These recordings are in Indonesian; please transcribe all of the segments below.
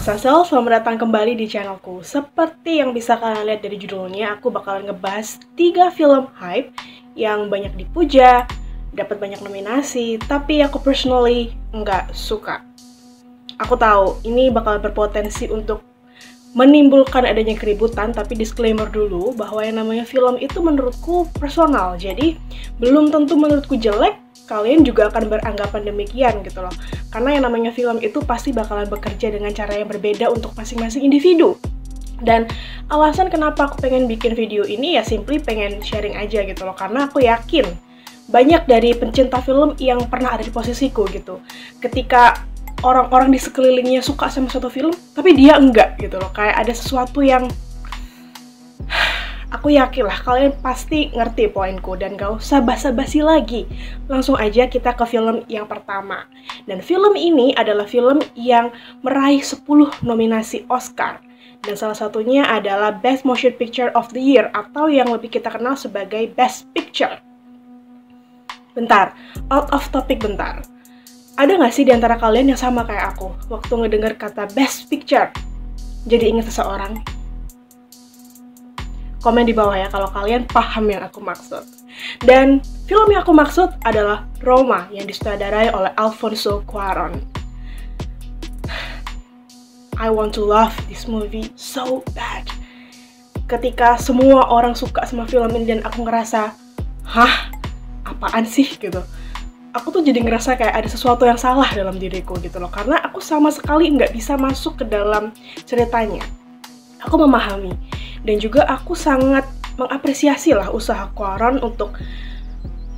Saksasel, selamat datang kembali di channelku. Seperti yang bisa kalian lihat dari judulnya, aku bakalan ngebahas 3 film hype yang banyak dipuja, dapat banyak nominasi, tapi aku personally nggak suka. Aku tahu ini bakal berpotensi untuk menimbulkan adanya keributan, tapi disclaimer dulu bahwa yang namanya film itu menurutku personal. Jadi belum tentu menurutku jelek, kalian juga akan beranggapan demikian gitu loh. Karena yang namanya film itu pasti bakalan bekerja dengan cara yang berbeda untuk masing-masing individu. Dan alasan kenapa aku pengen bikin video ini ya simply pengen sharing aja gitu loh. Karena aku yakin banyak dari pencinta film yang pernah ada di posisiku gitu. Ketika orang-orang di sekelilingnya suka sama suatu film, tapi dia enggak gitu loh. Kayak ada sesuatu yang aku yakin lah kalian pasti ngerti poinku dan gak usah basa-basi lagi. Langsung aja kita ke film yang pertama. Dan film ini adalah film yang meraih 10 nominasi Oscar. Dan salah satunya adalah Best Motion Picture of the Year atau yang lebih kita kenal sebagai Best Picture. Bentar, out of topic bentar. Ada gak sih di antara kalian yang sama kayak aku waktu ngedenger kata Best Picture jadi ingat seseorang? Komen di bawah ya kalau kalian paham yang aku maksud. Dan film yang aku maksud adalah Roma yang disutradarai oleh Alfonso Cuarón. I want to love this movie so bad. Ketika semua orang suka sama film ini dan aku ngerasa, hah? Apaan sih gitu? Aku tuh jadi ngerasa kayak ada sesuatu yang salah dalam diriku gitu loh. Karena aku sama sekali nggak bisa masuk ke dalam ceritanya. Aku memahami. Dan juga aku sangat mengapresiasi lah usaha Cuarón untuk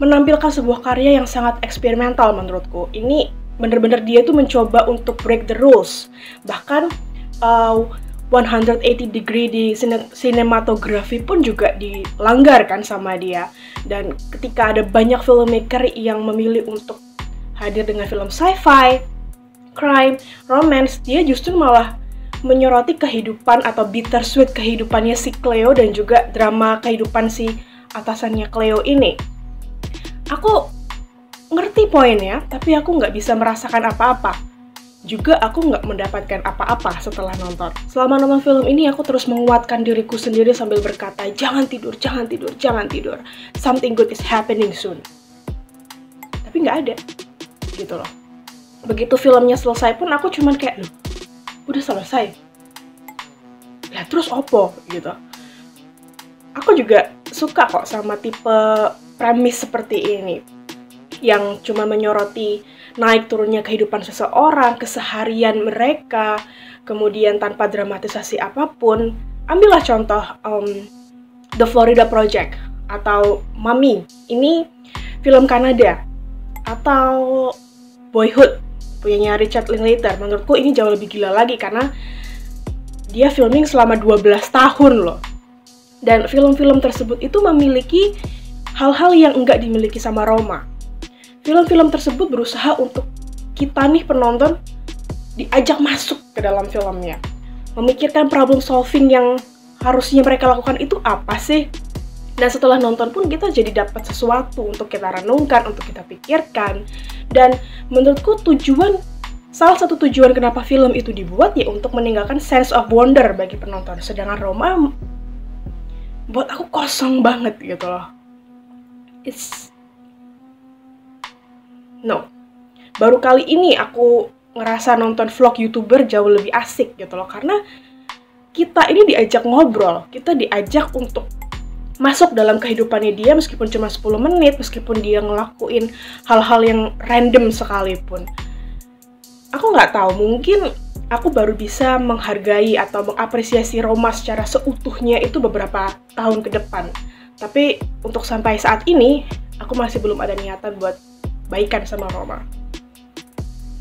menampilkan sebuah karya yang sangat eksperimental menurutku. Ini bener-bener dia tuh mencoba untuk break the rules. Bahkan 180 degree di sinematografi pun juga dilanggar kan sama dia. Dan ketika ada banyak filmmaker yang memilih untuk hadir dengan film sci-fi, crime, romance, dia justru malah menyoroti kehidupan atau bittersweet kehidupannya si Cleo dan juga drama kehidupan si atasannya Cleo ini. Aku ngerti poinnya, tapi aku nggak bisa merasakan apa-apa. Juga aku nggak mendapatkan apa-apa setelah nonton. Selama nonton film ini, aku terus menguatkan diriku sendiri sambil berkata, jangan tidur, jangan tidur, jangan tidur. Something good is happening soon. Tapi nggak ada, gitu loh. Begitu filmnya selesai pun aku cuman kayak, loh, udah selesai. Lah terus opo gitu. Aku juga suka kok sama tipe premis seperti ini. Yang cuma menyoroti naik turunnya kehidupan seseorang, keseharian mereka, kemudian tanpa dramatisasi apapun. Ambillah contoh The Florida Project atau Mummy. Ini film Kanada. Atau Boyhood punyanya Richard Linklater. Menurutku ini jauh lebih gila lagi karena dia filming selama 12 tahun loh. Dan film-film tersebut itu memiliki hal-hal yang enggak dimiliki sama Roma. Film-film tersebut berusaha untuk kita nih penonton diajak masuk ke dalam filmnya. Memikirkan problem solving yang harusnya mereka lakukan itu apa sih? Dan setelah nonton pun kita jadi dapat sesuatu untuk kita renungkan, untuk kita pikirkan. Dan menurutku salah satu tujuan kenapa film itu dibuat ya untuk meninggalkan sense of wonder bagi penonton. Sedangkan Roma buat aku kosong banget gitu loh. Baru kali ini aku ngerasa nonton vlog YouTuber jauh lebih asik gitu loh. Karena kita ini diajak ngobrol, kita diajak untuk masuk dalam kehidupannya dia meskipun cuma 10 menit, meskipun dia ngelakuin hal-hal yang random sekalipun. Aku nggak tahu, mungkin aku baru bisa menghargai atau mengapresiasi Roma secara seutuhnya itu beberapa tahun ke depan. Tapi untuk sampai saat ini, aku masih belum ada niatan buat baikan sama Roma.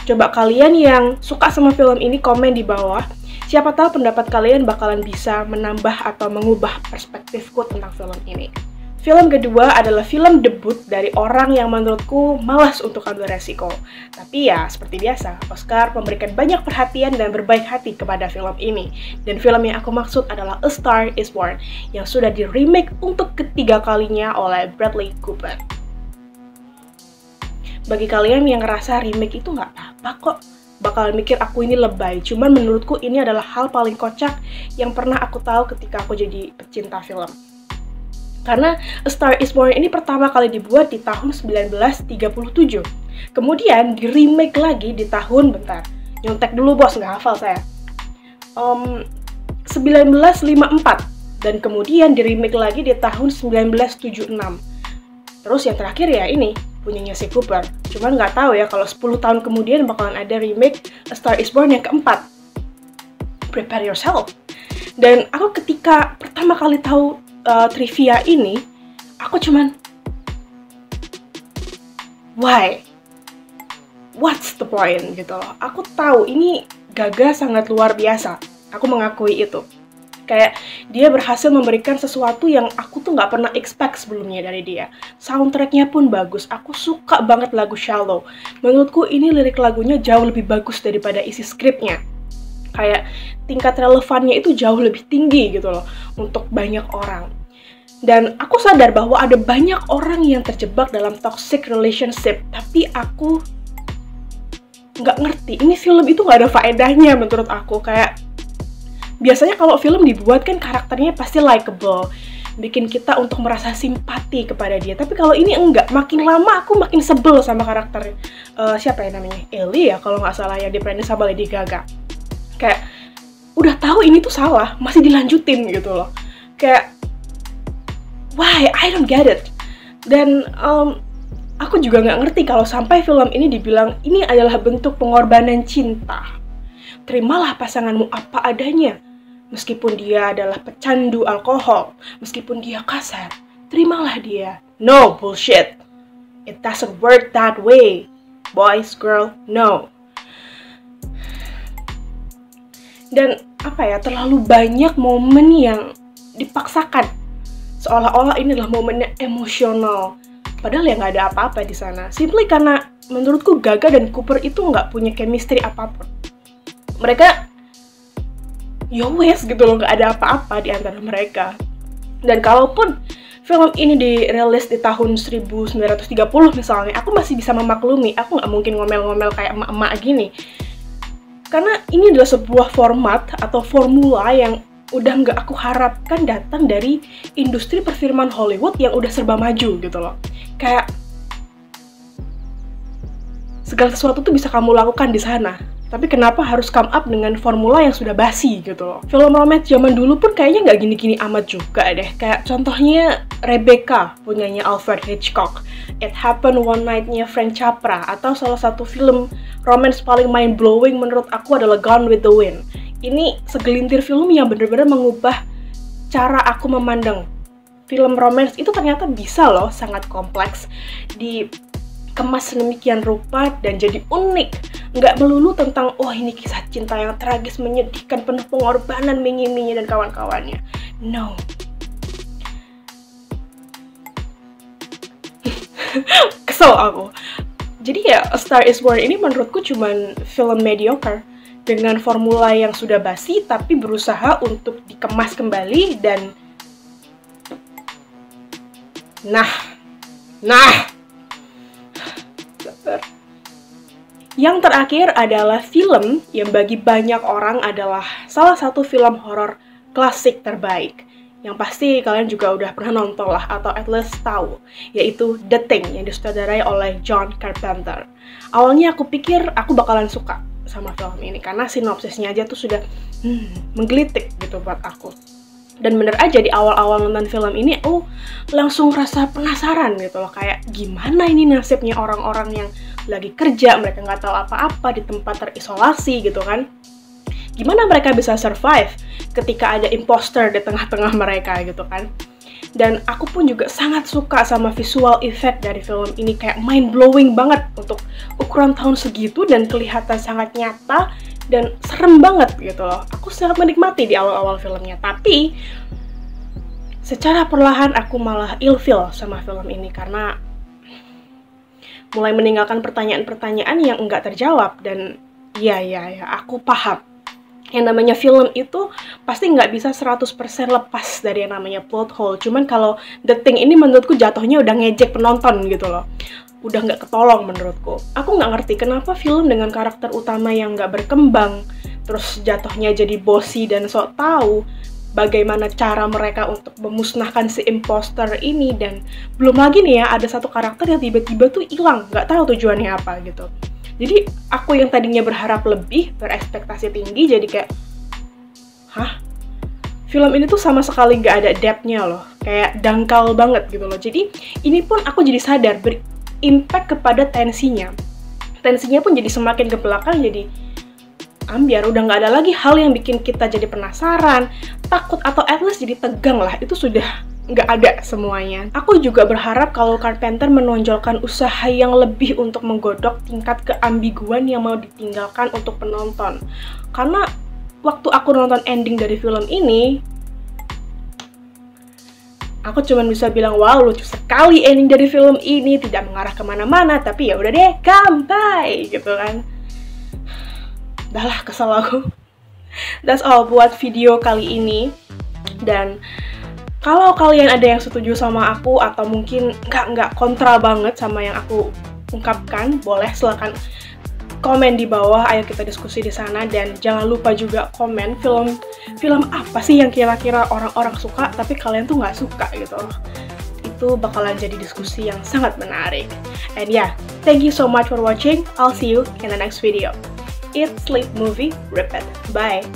Coba kalian yang suka sama film ini komen di bawah. Siapa tahu pendapat kalian bakalan bisa menambah atau mengubah perspektifku tentang film ini. Film kedua adalah film debut dari orang yang menurutku malas untuk ambil resiko. Tapi ya, seperti biasa, Oscar memberikan banyak perhatian dan berbaik hati kepada film ini. Dan film yang aku maksud adalah A Star is Born, yang sudah di-remake untuk ketiga kalinya oleh Bradley Cooper. Bagi kalian yang ngerasa remake itu nggak apa-apa kok, bakalan mikir aku ini lebay. Cuman menurutku ini adalah hal paling kocak yang pernah aku tahu ketika aku jadi pecinta film. Karena A Star Is Born ini pertama kali dibuat di tahun 1937. Kemudian di remake lagi di tahun, bentar, nyontek dulu bos, nggak hafal saya. 1954. Dan kemudian di remake lagi di tahun 1976. Terus yang terakhir ya ini, punyanya si Cooper. Cuman nggak tahu ya kalau 10 tahun kemudian bakalan ada remake A Star Is Born yang keempat. Prepare yourself. Dan aku ketika pertama kali tahu trivia ini, aku cuman, why? What's the point gitu loh. Aku tahu ini Gaga sangat luar biasa. Aku mengakui itu. Kayak dia berhasil memberikan sesuatu yang aku tuh nggak pernah expect sebelumnya dari dia. Soundtracknya pun bagus. Aku suka banget lagu Shallow. Menurutku ini lirik lagunya jauh lebih bagus daripada isi skripnya. Kayak tingkat relevannya itu jauh lebih tinggi gitu loh untuk banyak orang. Dan aku sadar bahwa ada banyak orang yang terjebak dalam toxic relationship. Tapi aku nggak ngerti. Ini film itu nggak ada faedahnya menurut aku. Kayak biasanya kalau film dibuat kan karakternya pasti likable, bikin kita untuk merasa simpati kepada dia. Tapi kalau ini enggak, makin lama aku makin sebel sama karakter siapa ya namanya? Ellie ya kalau nggak salah, yang diperanin sama Lady Gaga. Kayak udah tahu ini tuh salah, masih dilanjutin gitu loh. Kayak why? I don't get it. Dan aku juga nggak ngerti kalau sampai film ini dibilang ini adalah bentuk pengorbanan cinta. Terimalah pasanganmu apa adanya. Meskipun dia adalah pecandu alkohol, meskipun dia kasar, terimalah dia. No, bullshit. It doesn't work that way. Boys, girl, no. Dan apa ya, terlalu banyak momen yang dipaksakan. Seolah-olah ini adalah momennya emosional. Padahal ya nggak ada apa-apa di sana. Simply karena menurutku Gaga dan Cooper itu nggak punya chemistry apapun. Mereka wes gitu loh, nggak ada apa-apa di antara mereka. Dan kalaupun film ini dirilis di tahun 1930 misalnya, aku masih bisa memaklumi. Aku nggak mungkin ngomel-ngomel kayak emak-emak gini. Karena ini adalah sebuah format atau formula yang udah nggak aku harapkan datang dari industri perfilman Hollywood yang udah serba maju gitu loh. Kayak segala sesuatu tuh bisa kamu lakukan di sana. Tapi kenapa harus come up dengan formula yang sudah basi gitu loh. Film romance zaman dulu pun kayaknya nggak gini-gini amat juga deh. Kayak contohnya Rebecca punyanya Alfred Hitchcock, It Happened One Night-nya Frank Capra, atau salah satu film romance paling mind-blowing menurut aku adalah Gone with the Wind. Ini segelintir film yang benar-benar mengubah cara aku memandang film romance itu. Ternyata bisa loh, sangat kompleks, dikemas sedemikian rupa dan jadi unik. Nggak melulu tentang, oh ini kisah cinta yang tragis, menyedihkan, penuh pengorbanan, minyi-minyi dan kawan-kawannya. No. Kesel aku. Jadi ya, A Star Is Born ini menurutku cuman film mediocre dengan formula yang sudah basi, tapi berusaha untuk dikemas kembali dan Yang terakhir adalah film yang bagi banyak orang adalah salah satu film horor klasik terbaik. Yang pasti kalian juga udah pernah nonton lah, atau at least tahu, yaitu The Thing yang disutradarai oleh John Carpenter. Awalnya aku pikir aku bakalan suka sama film ini, karena sinopsisnya aja tuh sudah menggelitik gitu buat aku. Dan bener aja di awal-awal nonton film ini, langsung rasa penasaran gitu loh. Kayak gimana ini nasibnya orang-orang yang lagi kerja, mereka nggak tahu apa-apa di tempat terisolasi gitu kan. Gimana mereka bisa survive ketika ada imposter di tengah-tengah mereka gitu kan. Dan aku pun juga sangat suka sama visual effect dari film ini. Kayak mind-blowing banget untuk ukuran tahun segitu dan kelihatan sangat nyata dan serem banget gitu loh. Aku sangat menikmati di awal-awal filmnya. Tapi secara perlahan aku malah ilfeel sama film ini karena mulai meninggalkan pertanyaan-pertanyaan yang enggak terjawab. Dan ya, aku paham. Yang namanya film itu pasti nggak bisa 100% lepas dari yang namanya plot hole. Cuman kalau The Thing ini menurutku jatuhnya udah ngejek penonton gitu loh. udah nggak ketolong menurutku. Aku nggak ngerti kenapa film dengan karakter utama yang nggak berkembang, terus jatuhnya jadi bossy dan sok tahu bagaimana cara mereka untuk memusnahkan si imposter ini, dan belum lagi nih ya, ada satu karakter yang tiba-tiba tuh hilang, nggak tahu tujuannya apa gitu. Jadi aku yang tadinya berharap lebih, berekspektasi tinggi, jadi kayak, hah? Film ini tuh sama sekali nggak ada depth-nya loh, kayak dangkal banget gitu loh. Jadi ini pun aku jadi sadar, berimpact kepada tensinya. Tensinya pun jadi semakin ke belakang, jadi ambiar, udah nggak ada lagi hal yang bikin kita jadi penasaran, takut, atau at least jadi tegang lah. Itu sudah nggak ada semuanya. Aku juga berharap kalau Carpenter menonjolkan usaha yang lebih untuk menggodok tingkat keambiguan yang mau ditinggalkan untuk penonton. Karena waktu aku nonton ending dari film ini, aku cuma bisa bilang, wow, lucu sekali ending dari film ini, tidak mengarah kemana-mana, tapi ya udah deh, kampai gitu kan. Udahlah, kesel aku. That's all buat video kali ini. Dan kalau kalian ada yang setuju sama aku atau mungkin nggak kontra banget sama yang aku ungkapkan, boleh silakan komen di bawah, ayo kita diskusi di sana. Dan jangan lupa juga komen film apa sih yang kira-kira orang-orang suka tapi kalian tuh nggak suka gitu. Itu bakalan jadi diskusi yang sangat menarik. And yeah, thank you so much for watching. I'll see you in the next video. Eat, sleep, movie, repeat. Bye!